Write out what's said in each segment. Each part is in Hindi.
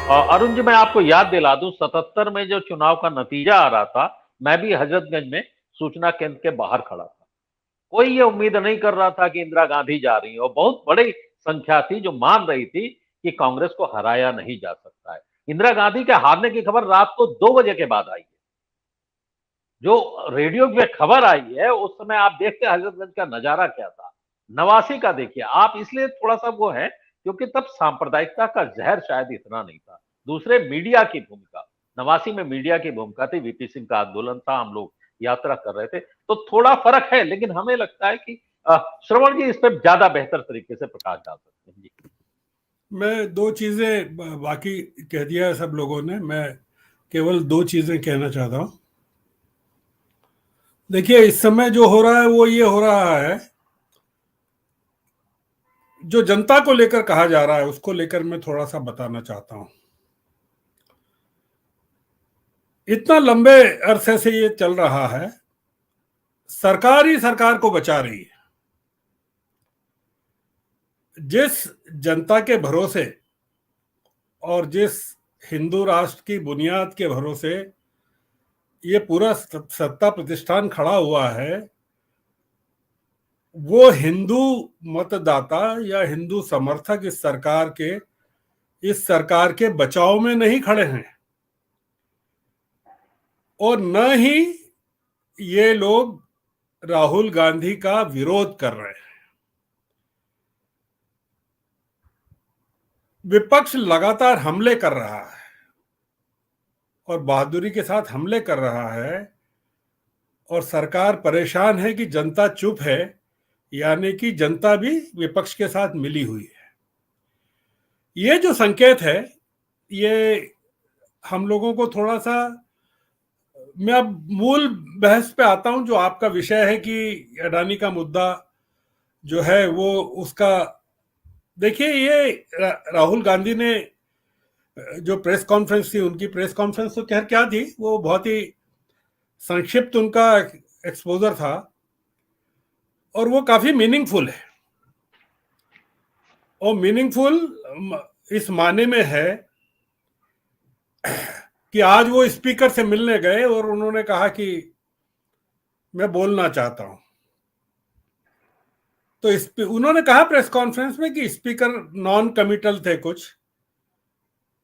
अरुण जी, मैं आपको याद दिला दूं, 77 में जो चुनाव का नतीजा आ रहा था, मैं भी हजरतगंज में सूचना केंद्र के बाहर खड़ा था। कोई ये उम्मीद नहीं कर रहा था कि इंदिरा गांधी जा रही है, और बहुत बड़ी संख्या थी जो मान रही थी कि कांग्रेस को हराया नहीं जा सकता है। इंदिरा गांधी के हारने की खबर रात को 2 बजे के बाद आई है। जो रेडियो पे खबर आई है, उस समय आप देखते हजरतगंज का नजारा क्या था। नवासी का देखिए आप, इसलिए थोड़ा सा वो है क्योंकि तब सांप्रदायिकता का जहर शायद इतना नहीं था। दूसरे मीडिया की भूमिका, नवासी में मीडिया की भूमिका थी, वीपी सिंह का आंदोलन था, हम लोग यात्रा कर रहे थे, तो थोड़ा फर्क है। लेकिन हमें लगता है कि श्रवण जी इस पर ज्यादा बेहतर तरीके से प्रकाश डाल सकते हैं जी। मैं दो चीजें, बाकी कह दिया है सब लोगों ने, मैं केवल दो चीजें कहना चाहता हूं। देखिए, इस समय जो हो रहा है वो ये हो रहा है, जो जनता को लेकर कहा जा रहा है उसको लेकर मैं थोड़ा सा बताना चाहता हूं। इतना लंबे अरसे से ये चल रहा है, सरकार ही सरकार को बचा रही है। जिस जनता के भरोसे और जिस हिंदू राष्ट्र की बुनियाद के भरोसे ये पूरा सत्ता प्रतिष्ठान खड़ा हुआ है, वो हिंदू मतदाता या हिंदू समर्थक इस सरकार के बचाव में नहीं खड़े हैं, और न ही ये लोग राहुल गांधी का विरोध कर रहे हैं। विपक्ष लगातार हमले कर रहा है और बहादुरी के साथ हमले कर रहा है, और सरकार परेशान है कि जनता चुप है, यानी कि जनता भी विपक्ष के साथ मिली हुई है। ये जो संकेत है, ये हम लोगों को थोड़ा सा, मैं अब मूल बहस पे आता हूं, जो आपका विषय है कि अडानी का मुद्दा जो है वो उसका। देखिए, ये राहुल गांधी ने जो प्रेस कॉन्फ्रेंस थी, उनकी प्रेस कॉन्फ्रेंस तो खैर क्या थी, वो बहुत ही संक्षिप्त उनका एक्सपोजर था, और वो काफी मीनिंगफुल है। और मीनिंगफुल इस माने में है कि आज वो स्पीकर से मिलने गए और उन्होंने कहा कि मैं बोलना चाहता हूं। तो उन्होंने कहा प्रेस कॉन्फ्रेंस में कि स्पीकर नॉन कमिटल थे कुछ,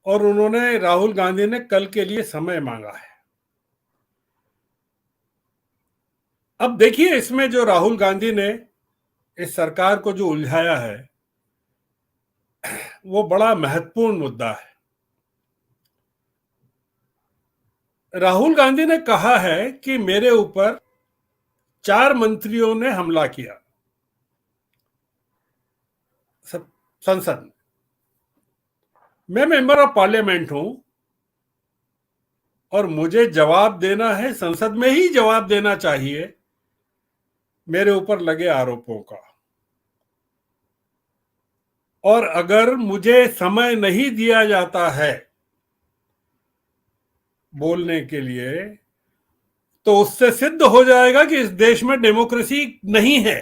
और उन्होंने, राहुल गांधी ने कल के लिए समय मांगा है। अब देखिए, इसमें जो राहुल गांधी ने इस सरकार को जो उलझाया है, वो बड़ा महत्वपूर्ण मुद्दा है। राहुल गांधी ने कहा है कि मेरे ऊपर 4 मंत्रियों ने हमला किया संसद में। मैं मेंबर ऑफ पार्लियामेंट हूं और मुझे जवाब देना है, संसद में ही जवाब देना चाहिए मेरे ऊपर लगे आरोपों का। और अगर मुझे समय नहीं दिया जाता है बोलने के लिए, तो उससे सिद्ध हो जाएगा कि इस देश में डेमोक्रेसी नहीं है।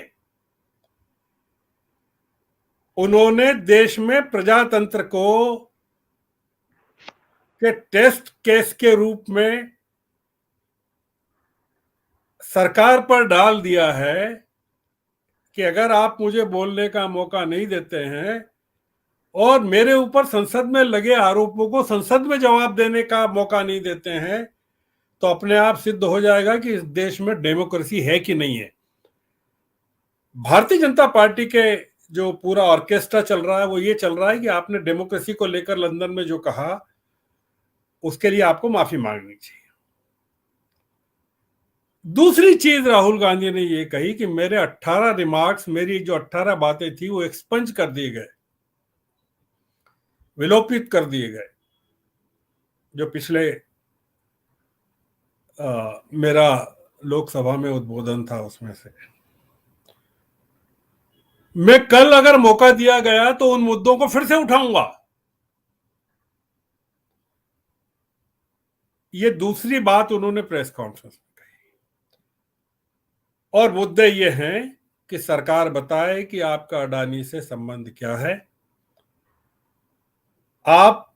उन्होंने देश में प्रजातंत्र को के टेस्ट केस के रूप में सरकार पर डाल दिया है कि अगर आप मुझे बोलने का मौका नहीं देते हैं और मेरे ऊपर संसद में लगे आरोपों को संसद में जवाब देने का मौका नहीं देते हैं, तो अपने आप सिद्ध हो जाएगा कि इस देश में डेमोक्रेसी है कि नहीं है। भारतीय जनता पार्टी के जो पूरा ऑर्केस्ट्रा चल रहा है, वो ये चल रहा है कि आपने डेमोक्रेसी को लेकर लंदन में जो कहा, उसके लिए आपको माफी मांगनी चाहिए। दूसरी चीज राहुल गांधी ने ये कही कि मेरे 18 रिमार्क्स, मेरी जो 18 बातें थी, वो एक्सपंज कर दिए गए, विलोपित कर दिए गए। जो पिछले मेरा लोकसभा में उद्बोधन था, उसमें से मैं कल अगर मौका दिया गया तो उन मुद्दों को फिर से उठाऊंगा। ये दूसरी बात उन्होंने प्रेस कॉन्फ्रेंस में कही। और मुद्दे ये हैं कि सरकार बताए कि आपका अडानी से संबंध क्या है, आप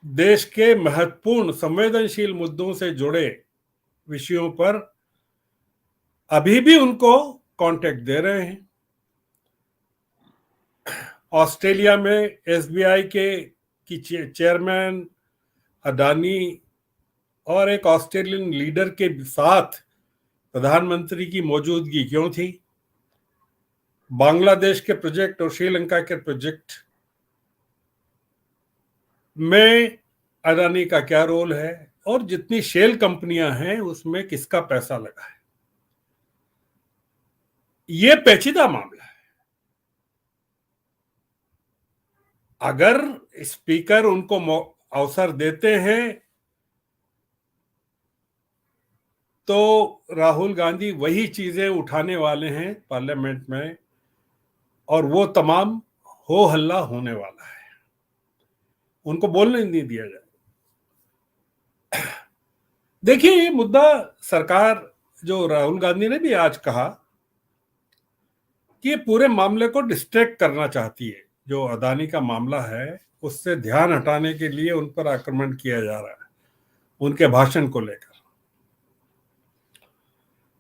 देश के महत्वपूर्ण संवेदनशील मुद्दों से जुड़े विषयों पर अभी भी उनको कांटेक्ट दे रहे हैं। ऑस्ट्रेलिया में एसबीआई के की चेयरमैन अडानी और एक ऑस्ट्रेलियन लीडर के साथ प्रधानमंत्री की मौजूदगी क्यों थी? बांग्लादेश के प्रोजेक्ट और श्रीलंका के प्रोजेक्ट में अडानी का क्या रोल है, और जितनी शेल कंपनियां हैं उसमें किसका पैसा लगा है? ये पेचीदा मामला है। अगर स्पीकर उनको अवसर देते हैं तो राहुल गांधी वही चीजें उठाने वाले हैं पार्लियामेंट में, और वो तमाम हो हल्ला होने वाला है। उनको बोलने नहीं दिया जाए। देखिए, ये मुद्दा सरकार, जो राहुल गांधी ने भी आज कहा कि ये पूरे मामले को डिस्ट्रैक्ट करना चाहती है। जो अदानी का मामला है उससे ध्यान हटाने के लिए उन पर आक्रमण किया जा रहा है उनके भाषण को लेकर।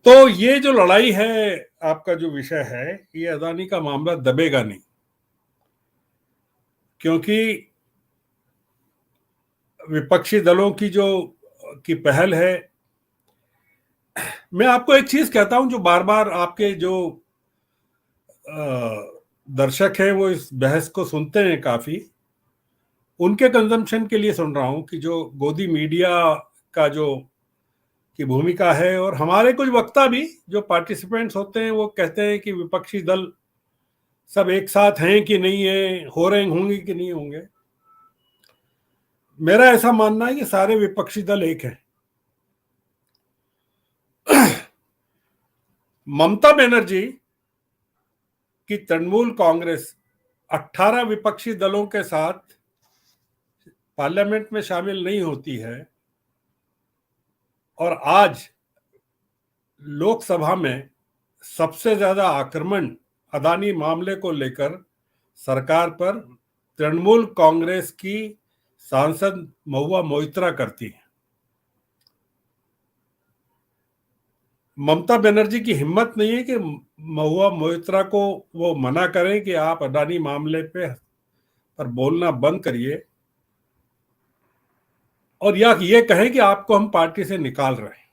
तो ये जो लड़ाई है, आपका जो विषय है, ये अदानी का मामला दबेगा नहीं, क्योंकि विपक्षी दलों की पहल है। मैं आपको एक चीज कहता हूं, जो बार बार आपके जो दर्शक हैं वो इस बहस को सुनते हैं काफी, उनके कंजम्पशन के लिए सुन रहा हूं कि जो गोदी मीडिया का जो की भूमिका है, और हमारे कुछ वक्ता भी जो पार्टिसिपेंट्स होते हैं वो कहते हैं कि विपक्षी दल सब एक साथ हैं कि नहीं है, हो रहे होंगे कि नहीं होंगे। मेरा ऐसा मानना है कि सारे विपक्षी दल एक हैं। ममता बनर्जी की तृणमूल कांग्रेस 18 विपक्षी दलों के साथ पार्लियामेंट में शामिल नहीं होती है, और आज लोकसभा में सबसे ज्यादा आक्रमण अदानी मामले को लेकर सरकार पर तृणमूल कांग्रेस की सांसद महुआ मोइत्रा करती है। ममता बनर्जी की हिम्मत नहीं है कि महुआ मोइत्रा को वो मना करें कि आप अडानी मामले पर बोलना बंद करिए, और या ये कहें कि आपको हम पार्टी से निकाल रहे हैं।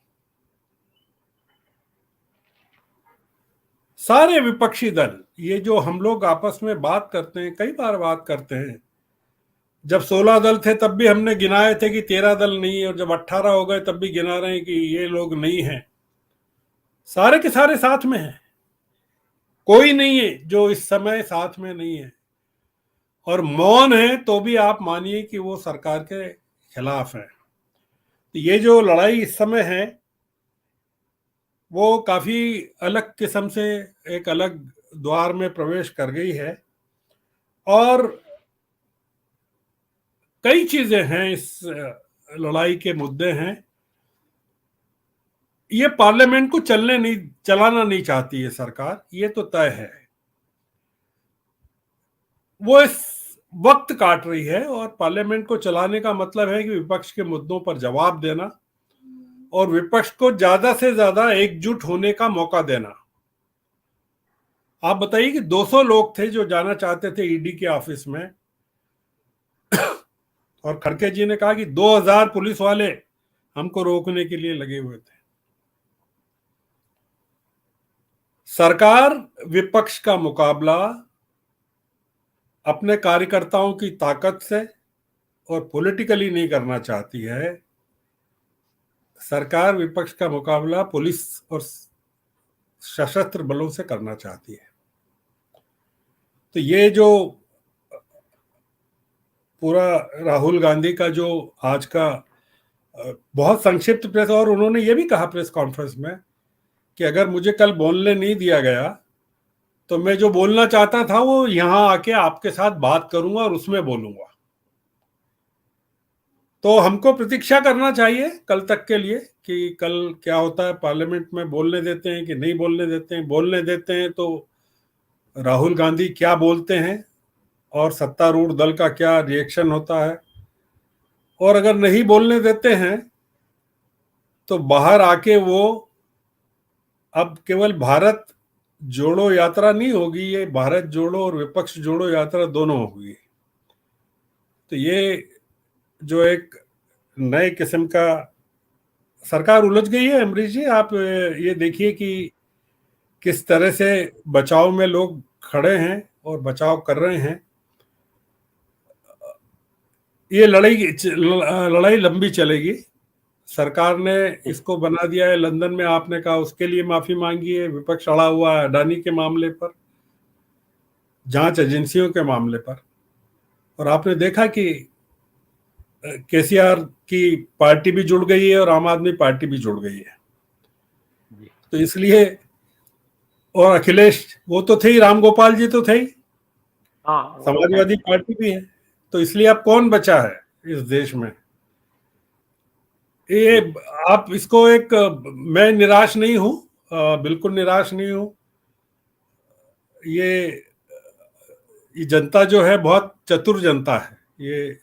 सारे विपक्षी दल, ये जो हम लोग आपस में बात करते हैं, कई बार बात करते हैं, जब 16 दल थे तब भी हमने गिनाए थे कि 13 दल नहीं है, और जब 18 हो गए तब भी गिना रहे हैं कि ये लोग नहीं हैं। सारे के सारे साथ में हैं, कोई नहीं है जो इस समय साथ में नहीं है, और मौन है तो भी आप मानिए कि वो सरकार के खिलाफ है। तो ये जो लड़ाई इस समय है वो काफी अलग किस्म से एक अलग द्वार में प्रवेश कर गई है, और कई चीजें हैं इस लड़ाई के मुद्दे हैं। ये पार्लियामेंट को चलाना नहीं चाहती है सरकार, ये तो तय है। वो इस वक्त काट रही है, और पार्लियामेंट को चलाने का मतलब है कि विपक्ष के मुद्दों पर जवाब देना और विपक्ष को ज्यादा से ज्यादा एकजुट होने का मौका देना। आप बताइए कि 200 लोग थे जो जाना चाहते थे ईडी के ऑफिस में, और खड़गे जी ने कहा कि 2000 पुलिस वाले हमको रोकने के लिए लगे हुए थे। सरकार विपक्ष का मुकाबला अपने कार्यकर्ताओं की ताकत से और पॉलिटिकली नहीं करना चाहती है। सरकार विपक्ष का मुकाबला पुलिस और सशस्त्र बलों से करना चाहती है। तो ये जो पूरा राहुल गांधी का जो आज का बहुत संक्षिप्त प्रेस, और उन्होंने ये भी कहा प्रेस कॉन्फ्रेंस में कि अगर मुझे कल बोलने नहीं दिया गया तो मैं जो बोलना चाहता था वो यहां आके आपके साथ बात करूंगा और उसमें बोलूंगा। तो हमको प्रतीक्षा करना चाहिए कल तक के लिए कि कल क्या होता है, पार्लियामेंट में बोलने देते हैं कि नहीं बोलने देते हैं। बोलने देते हैं तो राहुल गांधी क्या बोलते हैं और सत्तारूढ़ दल का क्या रिएक्शन होता है, और अगर नहीं बोलने देते हैं तो बाहर आके वो अब केवल भारत जोड़ो यात्रा नहीं होगी, ये भारत जोड़ो और विपक्ष जोड़ो यात्रा दोनों होगी। तो ये जो एक नए किस्म का सरकार उलझ गई है। अमरीश जी, आप ये देखिए कि किस तरह से बचाव में लोग खड़े हैं और बचाव कर रहे हैं। ये लड़ाई लंबी चलेगी। सरकार ने इसको बना दिया है, लंदन में आपने कहा उसके लिए माफी मांगी है, विपक्ष अड़ा हुआ है अडानी के मामले पर, जांच एजेंसियों के मामले पर। और आपने देखा कि केसीआर की पार्टी भी जुड़ गई है और आम आदमी पार्टी भी जुड़ गई है। तो इसलिए, और अखिलेश वो तो थे ही, राम गोपाल जी तो थे ही, समाजवादी पार्टी भी है। तो इसलिए अब कौन बचा है इस देश में? ये आप इसको एक, मैं निराश नहीं हूं, बिल्कुल निराश नहीं हूं। ये जनता जो है बहुत चतुर जनता है। ये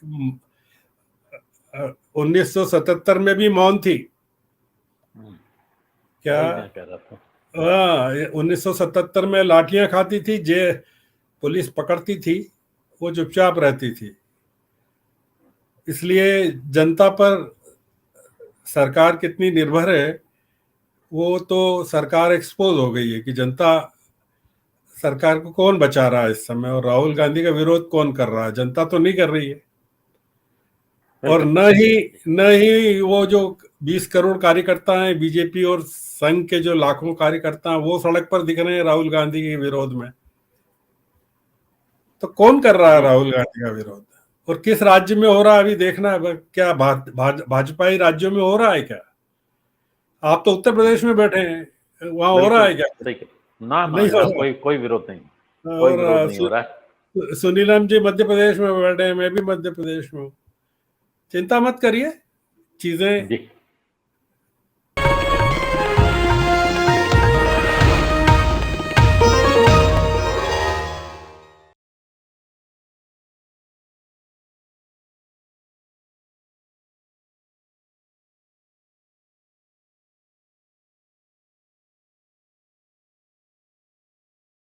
1977 में भी मौन थी क्या? मैं कह रहा था 1977 में लाठियां खाती थी, पुलिस पकड़ती थी, वो चुपचाप रहती थी। इसलिए जनता पर सरकार कितनी निर्भर है वो तो सरकार एक्सपोज हो गई है कि जनता, सरकार को कौन बचा रहा है इस समय, और राहुल गांधी का विरोध कौन कर रहा है? जनता तो नहीं कर रही है। और न ही वो जो 20 करोड़ कार्यकर्ता हैं बीजेपी और संघ के, जो लाखों कार्यकर्ता हैं, वो सड़क पर दिख रहे हैं राहुल गांधी के विरोध में। तो कौन कर रहा है राहुल गांधी का विरोध? और किस राज्य में हो रहा है अभी देखना है क्या? भाजपाई राज्यों में हो रहा है क्या? आप तो उत्तर प्रदेश में बैठे हैं, वहां हो रहा है क्या? ना नहीं हो रहा। कोई विरोध नहीं, कोई विरोध नहीं हो रहा है। सुनीलम जी मध्य प्रदेश में बैठे हैं, मैं भी मध्य प्रदेश में हूँ। चिंता मत करिए, चीजें